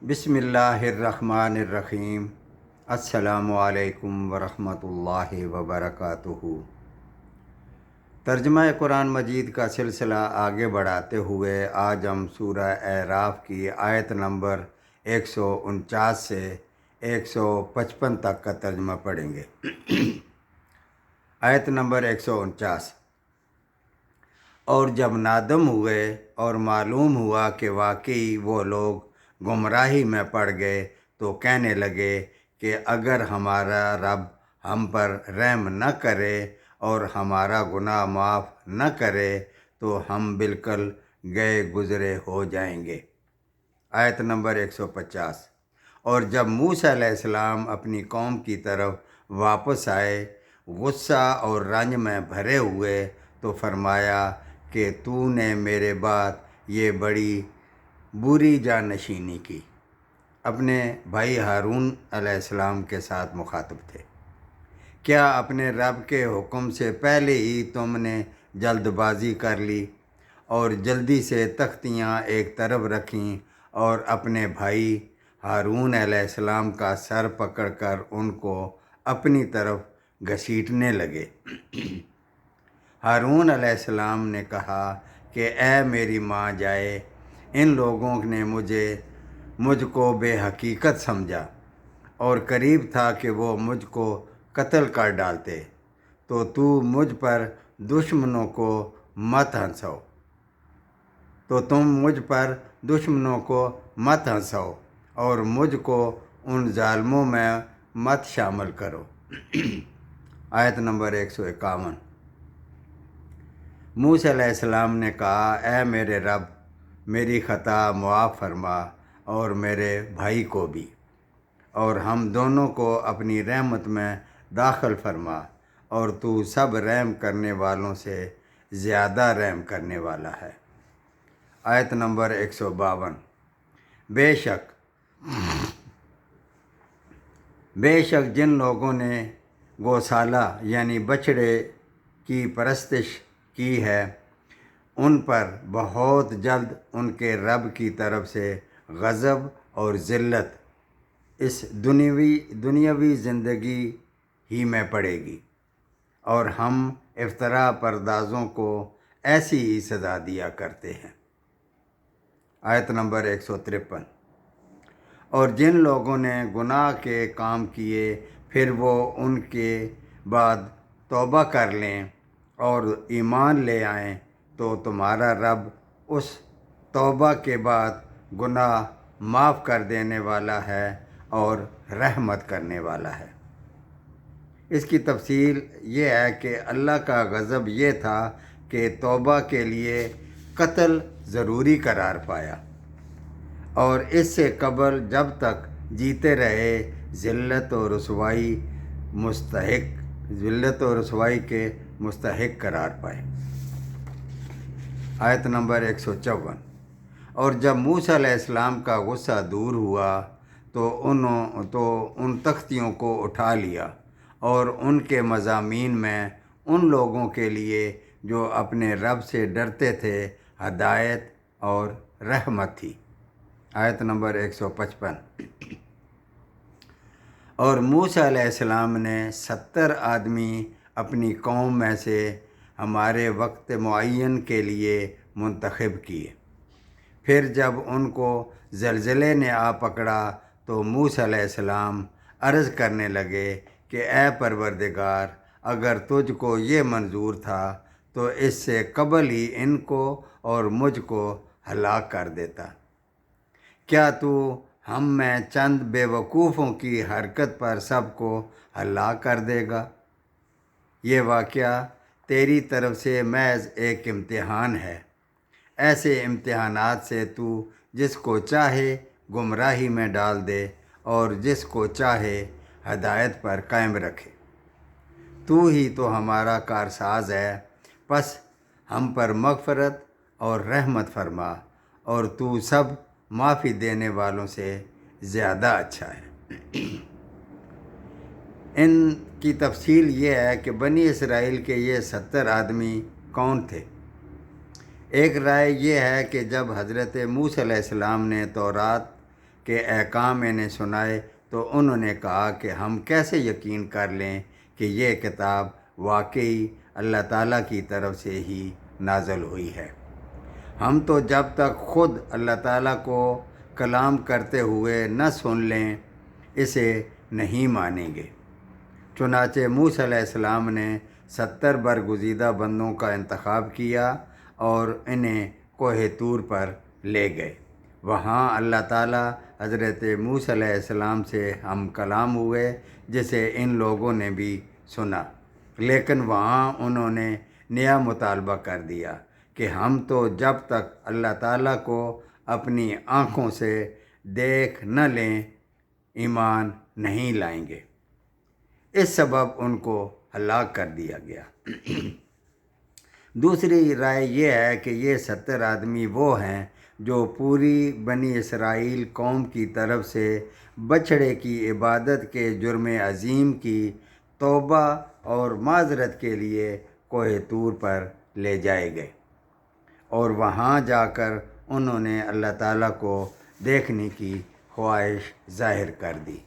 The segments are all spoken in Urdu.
بسم اللہ الرحمن الرحیم۔ السلام علیکم ورحمۃ اللہ وبرکاتہ۔ ترجمہ قرآن مجید کا سلسلہ آگے بڑھاتے ہوئے آج ہم سورہ اعراف کی آیت نمبر 149 سے 155 تک کا ترجمہ پڑھیں گے۔ آیت نمبر 149۔ اور جب نادم ہوئے اور معلوم ہوا کہ واقعی وہ لوگ گمراہی میں پڑ گئے تو کہنے لگے کہ اگر ہمارا رب ہم پر رحم نہ کرے اور ہمارا گناہ معاف نہ کرے تو ہم بالکل گئے گزرے ہو جائیں گے۔ آیت نمبر 150۔ اور جب موسیٰ علیہ السلام اپنی قوم کی طرف واپس آئے غصہ اور رنج میں بھرے ہوئے تو فرمایا کہ تو نے میرے بعد یہ بڑی بری جانشینی کی۔ اپنے بھائی ہارون علیہ السلام کے ساتھ مخاطب تھے۔ کیا اپنے رب کے حکم سے پہلے ہی تم نے جلد بازی کر لی اور جلدی سے تختیاں ایک طرف رکھیں اور اپنے بھائی ہارون علیہ السلام کا سر پکڑ کر ان کو اپنی طرف گھسیٹنے لگے؟ ہارون علیہ السلام نے کہا کہ اے میری ماں جائے، ان لوگوں نے مجھ کو بے حقیقت سمجھا اور قریب تھا کہ وہ مجھ کو قتل کر ڈالتے، تو مجھ پر دشمنوں کو مت ہنساؤ اور مجھ کو ان ظالموں میں مت شامل کرو۔ آیت نمبر 151۔ موسیٰ علیہ السلام نے کہا اے میرے رب، میری خطا معاف فرما اور میرے بھائی کو بھی، اور ہم دونوں کو اپنی رحمت میں داخل فرما، اور تو سب رحم کرنے والوں سے زیادہ رحم کرنے والا ہے۔ آیت نمبر 152۔ بے شک جن لوگوں نے گوسالہ یعنی بچڑے کی پرستش کی ہے ان پر بہت جلد ان کے رب کی طرف سے غضب اور ذلت اس دنیاوی زندگی ہی میں پڑے گی، اور ہم افطرا پردازوں کو ایسی ہی سزا دیا کرتے ہیں۔ آیت نمبر 153۔ اور جن لوگوں نے گناہ کے کام کیے پھر وہ ان کے بعد توبہ کر لیں اور ایمان لے آئیں تو تمہارا رب اس توبہ کے بعد گناہ معاف کر دینے والا ہے اور رحمت کرنے والا ہے۔ اس کی تفصیل یہ ہے کہ اللہ کا غضب یہ تھا کہ توبہ کے لیے قتل ضروری قرار پایا، اور اس سے قبل جب تک جیتے رہے ذلت و رسوائی کے مستحق قرار پائے۔ آیت نمبر 154۔ اور جب موسیٰ علیہ السلام کا غصہ دور ہوا تو ان تختیوں کو اٹھا لیا، اور ان کے مضامین میں ان لوگوں کے لیے جو اپنے رب سے ڈرتے تھے ہدایت اور رحمت تھی۔ آیت نمبر 155۔ اور موسیٰ علیہ السلام نے 70 آدمی اپنی قوم میں سے ہمارے وقت معین کے لیے منتخب کیے۔ پھر جب ان کو زلزلے نے آ پکڑا تو موسیٰ علیہ السلام عرض کرنے لگے کہ اے پروردگار، اگر تجھ کو یہ منظور تھا تو اس سے قبل ہی ان کو اور مجھ کو ہلاک کر دیتا۔ کیا تو ہم میں چند بے وقوفوں کی حرکت پر سب کو ہلاک کر دے گا؟ یہ واقعہ تیری طرف سے محض ایک امتحان ہے، ایسے امتحانات سے تو جس کو چاہے گمراہی میں ڈال دے اور جس کو چاہے ہدایت پر قائم رکھے۔ تو ہی تو ہمارا کارساز ہے، پس ہم پر مغفرت اور رحمت فرما، اور تو سب معافی دینے والوں سے زیادہ اچھا ہے۔ ان کی تفصیل یہ ہے کہ بنی اسرائیل کے یہ 70 آدمی کون تھے؟ ایک رائے یہ ہے کہ جب حضرت موسیٰ علیہ السلام نے تورات کے احکام انہیں سنائے تو انہوں نے کہا کہ ہم کیسے یقین کر لیں کہ یہ کتاب واقعی اللہ تعالیٰ کی طرف سے ہی نازل ہوئی ہے۔ ہم تو جب تک خود اللہ تعالیٰ کو کلام کرتے ہوئے نہ سن لیں اسے نہیں مانیں گے۔ چنانچہ موسیٰ علیہ السلام نے 70 برگزیدہ بندوں کا انتخاب کیا اور انہیں کوہ طور پر لے گئے۔ وہاں اللہ تعالیٰ حضرت موسیٰ علیہ السلام سے ہم کلام ہوئے جسے ان لوگوں نے بھی سنا، لیکن وہاں انہوں نے نیا مطالبہ کر دیا کہ ہم تو جب تک اللہ تعالیٰ کو اپنی آنکھوں سے دیکھ نہ لیں ایمان نہیں لائیں گے۔ اس سبب ان کو ہلاک کر دیا گیا۔ دوسری رائے یہ ہے کہ یہ 70 آدمی وہ ہیں جو پوری بنی اسرائیل قوم کی طرف سے بچھڑے کی عبادت کے جرم عظیم کی توبہ اور معذرت کے لیے کوہ طور پر لے جائے گئے اور وہاں جا کر انہوں نے اللہ تعالیٰ کو دیکھنے کی خواہش ظاہر کر دی۔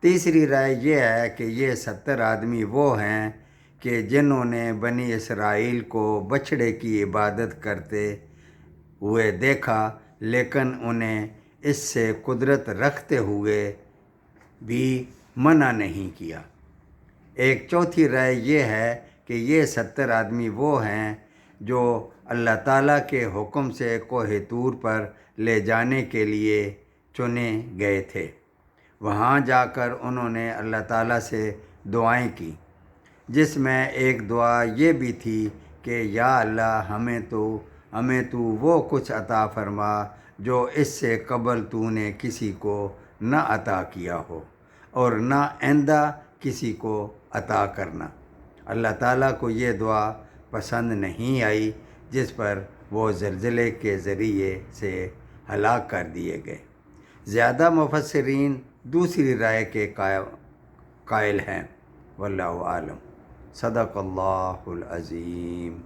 تیسری رائے یہ ہے کہ یہ 70 آدمی وہ ہیں کہ جنہوں نے بنی اسرائیل کو بچھڑے کی عبادت کرتے ہوئے دیکھا لیکن انہیں اس سے قدرت رکھتے ہوئے بھی منع نہیں کیا۔ ایک چوتھی رائے یہ ہے کہ یہ 70 آدمی وہ ہیں جو اللہ تعالیٰ کے حکم سے کوہ طور پر لے جانے کے لیے چنے گئے تھے۔ وہاں جا کر انہوں نے اللہ تعالیٰ سے دعائیں کی، جس میں ایک دعا یہ بھی تھی کہ یا اللہ ہمیں تو وہ کچھ عطا فرما جو اس سے قبل تو نے کسی کو نہ عطا کیا ہو اور نہ آئندہ کسی کو عطا کرنا۔ اللہ تعالیٰ کو یہ دعا پسند نہیں آئی جس پر وہ زلزلے کے ذریعے سے ہلاک کر دیے گئے۔ زیادہ مفسرین دوسری رائے کے قائل ہیں۔ واللہ عالم۔ صدق اللہ العظیم۔